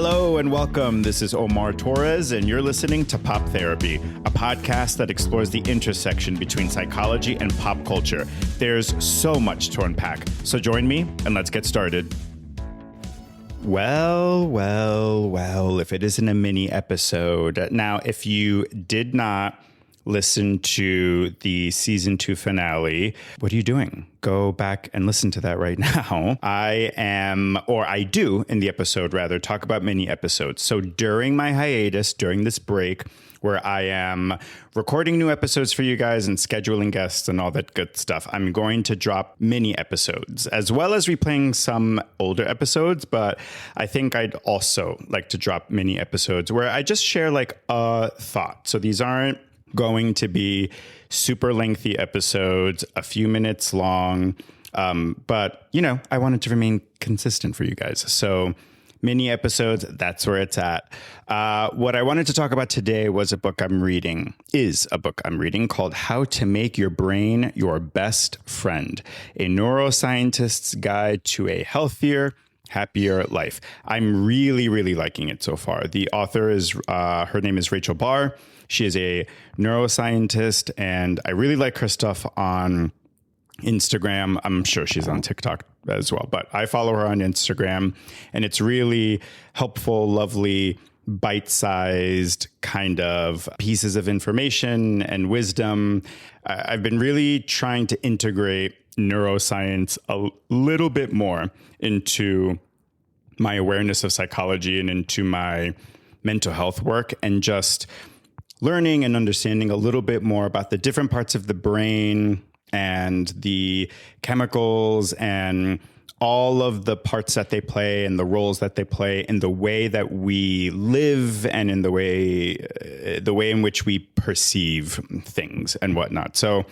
Hello and welcome. This is Omar Torres, and you're listening to Pop Therapy, a podcast that explores the intersection between psychology and pop culture. There's so much to unpack, so join me and let's get started. Well, if it isn't a mini episode. Now, if you did not listen to the season 2 finale, what are you doing? Go back and listen to that right now. I do in the episode rather, talk about mini episodes. So during my hiatus, during this break, where I am recording new episodes for you guys and scheduling guests and all that good stuff, I'm going to drop mini episodes as well as replaying some older episodes. But I think I'd also like to drop mini episodes where I just share like a thought. So these aren't going to be super lengthy episodes, a few minutes long. But, you know, I wanted to remain consistent for you guys. So mini episodes, that's where it's at. What I wanted to talk about today is a book I'm reading called How to Make Your Brain Your Best Friend, a neuroscientist's guide to a healthier, happier life. I'm really liking it so far. The author is, her name is Rachel Barr. She is a neuroscientist, and I really like her stuff on Instagram. I'm sure she's on TikTok as well, but I follow her on Instagram, and it's really helpful, lovely, bite-sized kind of pieces of information and wisdom. I've been really trying to integrate neuroscience a little bit more into my awareness of psychology and into my mental health work, and just learning and understanding a little bit more about the different parts of the brain and the chemicals and all of the parts that they play and the roles that they play in the way that we live and in the way in which we perceive things and whatnot. So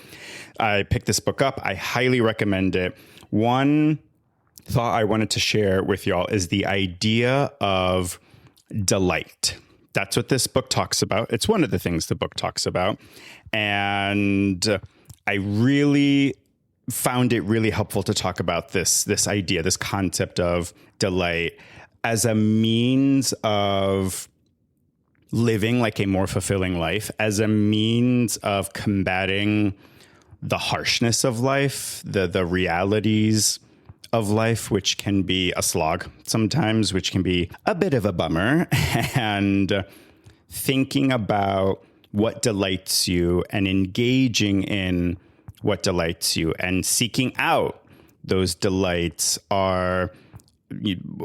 I picked this book up. I highly recommend it. One thought I wanted to share with y'all is the idea of delight. That's what this book talks about. It's one of the things the book talks about. And I really found it really helpful to talk about this idea, this concept of delight as a means of living like a more fulfilling life, as a means of combating the harshness of life, the realities of life, which can be a slog sometimes, which can be a bit of a bummer, and thinking about what delights you and engaging in what delights you and seeking out those delights are,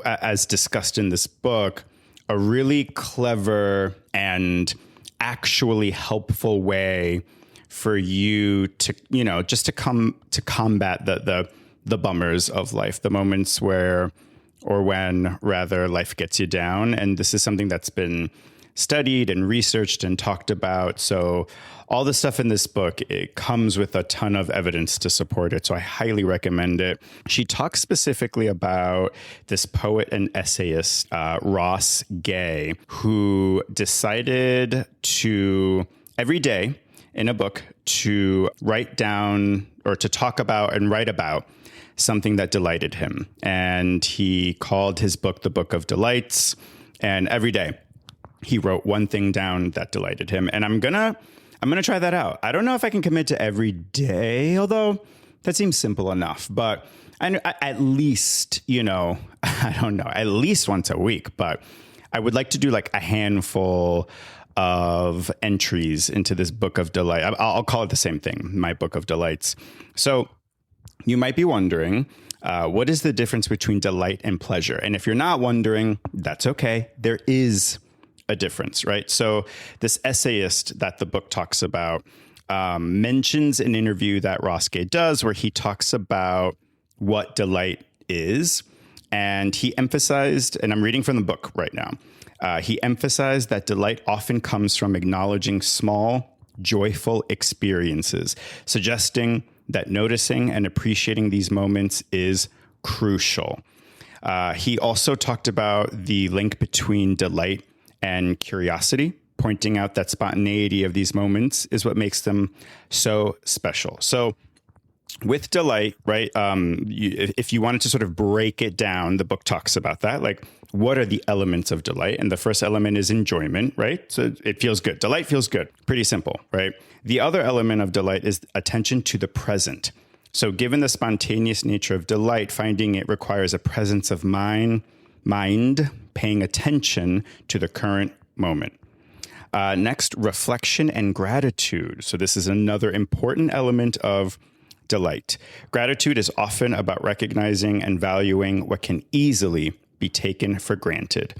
as discussed in this book, a really clever and actually helpful way for you to, you know, just to combat the bummers of life, the moments where, or when rather, life gets you down. And this is something that's been studied and researched and talked about. So all the stuff in this book, it comes with a ton of evidence to support it. So I highly recommend it. She talks specifically about this poet and essayist, Ross Gay, who decided to every day in a book to write down or to talk about and write about something that delighted him. And he called his book The Book of Delights. And every day he wrote one thing down that delighted him. And I'm gonna try that out. I don't know if I can commit to every day, although that seems simple enough. But at least, you know, I don't know, at least once a week. But I would like to do like a handful of entries into this Book of Delight. I'll call it the same thing, my Book of Delights. So you might be wondering, what is the difference between delight and pleasure? And if you're not wondering, that's okay. There is a difference, right? So this essayist that the book talks about mentions an interview that Ross Gay does where he talks about what delight is. And he emphasized, and I'm reading from the book right now, he emphasized that delight often comes from acknowledging small, joyful experiences, suggesting that noticing and appreciating these moments is crucial. He also talked about the link between delight and curiosity, pointing out that spontaneity of these moments is what makes them so special. So with delight, right, if you wanted to sort of break it down, the book talks about that. Like, what are the elements of delight? And the first element is enjoyment, right? So it feels good. Delight feels good. Pretty simple, right? The other element of delight is attention to the present. So given the spontaneous nature of delight, finding it requires a presence of mind paying attention to the current moment. Next, reflection and gratitude. So this is another important element of delight. Gratitude is often about recognizing and valuing what can easily be taken for granted.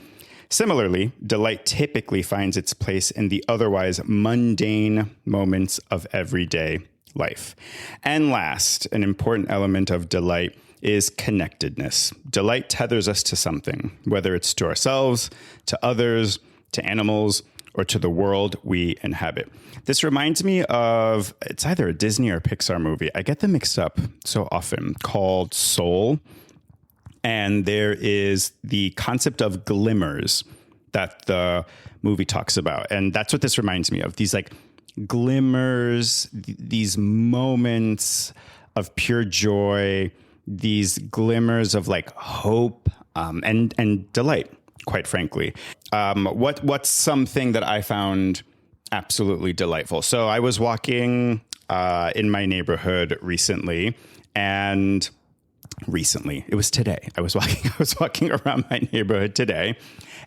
Similarly, delight typically finds its place in the otherwise mundane moments of everyday life. And last, an important element of delight is connectedness. Delight tethers us to something, whether it's to ourselves, to others, to animals, or to the world we inhabit. This reminds me of, it's either a Disney or a Pixar movie. I get them mixed up so often, called Soul. And there is the concept of glimmers that the movie talks about. And that's what this reminds me of. These like glimmers, these moments of pure joy, these glimmers of like hope and delight, quite frankly. What's something that I found absolutely delightful? So I was walking in my neighborhood recently, and it was today. I was walking around my neighborhood today,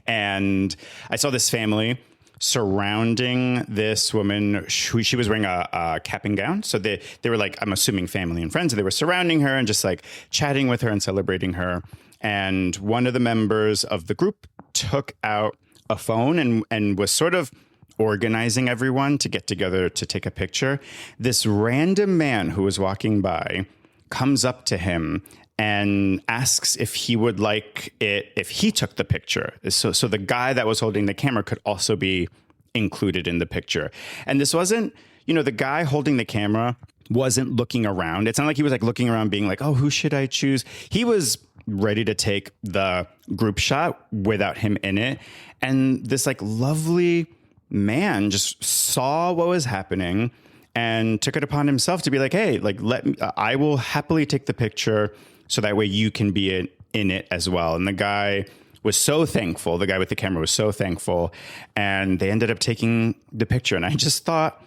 and I saw this family surrounding this woman. She was wearing a cap and gown. So they were like, I'm assuming family and friends. They were surrounding her and just like chatting with her and celebrating her. And one of the members of the group took out a phone and was sort of organizing everyone to get together to take a picture. This random man who was walking by comes up to him and asks if he would like it if he took the picture. So the guy that was holding the camera could also be included in the picture. And this wasn't, the guy holding the camera wasn't looking around. It's not like he was like looking around being like, oh, who should I choose? He was ready to take the group shot without him in it. And this like lovely man just saw what was happening and took it upon himself to be like, hey, like I will happily take the picture so that way you can be in it as well. And the guy was so thankful. The guy with the camera was so thankful. And they ended up taking the picture. And I just thought,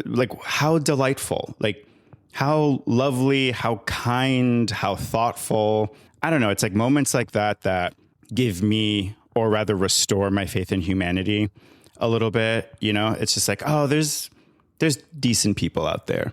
like, how delightful, like how lovely, how kind, how thoughtful. I don't know. It's like moments like that give me, or rather restore my faith in humanity a little bit. It's just like, oh, there's decent people out there.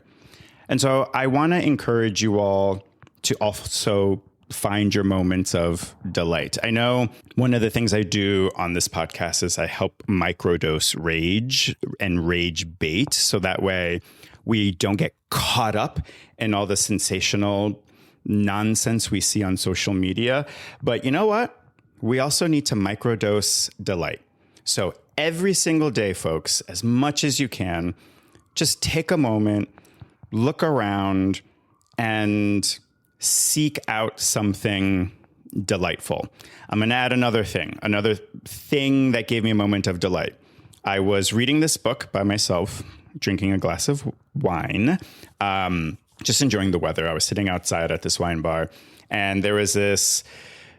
And so I want to encourage you all to also find your moments of delight. I know one of the things I do on this podcast is I help microdose rage and rage bait. So that way we don't get caught up in all the sensational nonsense we see on social media. But you know what? We also need to microdose delight. So every single day, folks, as much as you can, just take a moment, look around, and seek out something delightful. I'm going to add another thing that gave me a moment of delight. I was reading this book by myself, drinking a glass of wine, just enjoying the weather. I was sitting outside at this wine bar, and there was this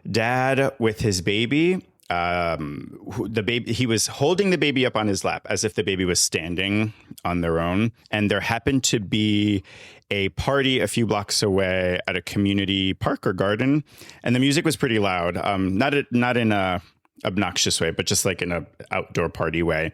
dad with his baby. He was holding the baby up on his lap as if the baby was standing on their own. And there happened to be a party a few blocks away at a community park or garden. And the music was pretty loud. Not in a obnoxious way, but just like in a outdoor party way.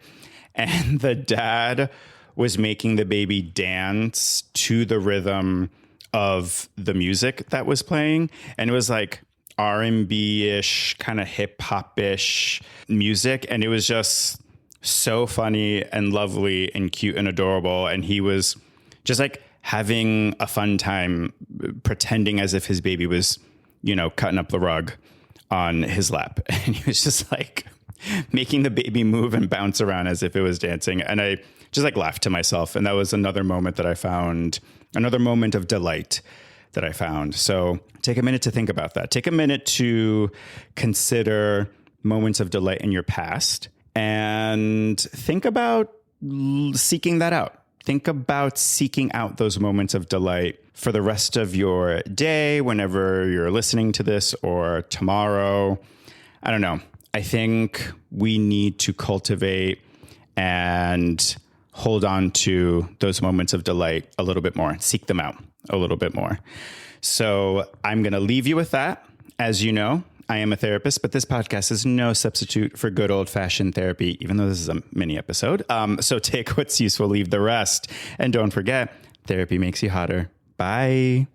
And the dad was making the baby dance to the rhythm of the music that was playing. And it was like R&B-ish, kind of hip-hop-ish music. And it was just so funny and lovely and cute and adorable. And he was just like having a fun time pretending as if his baby was, cutting up the rug on his lap. And he was just like making the baby move and bounce around as if it was dancing. And I just like laughed to myself. And that was another moment that I found, another moment of delight that I found. So take a minute to think about that. Take a minute to consider moments of delight in your past and think about seeking that out. Think about seeking out those moments of delight for the rest of your day, whenever you're listening to this, or tomorrow. I don't know. I think we need to cultivate and hold on to those moments of delight a little bit more, seek them out a little bit more. So I'm going to leave you with that. As you know, I am a therapist, but this podcast is no substitute for good old-fashioned therapy, even though this is a mini episode. So take what's useful, leave the rest. And don't forget, therapy makes you hotter. Bye.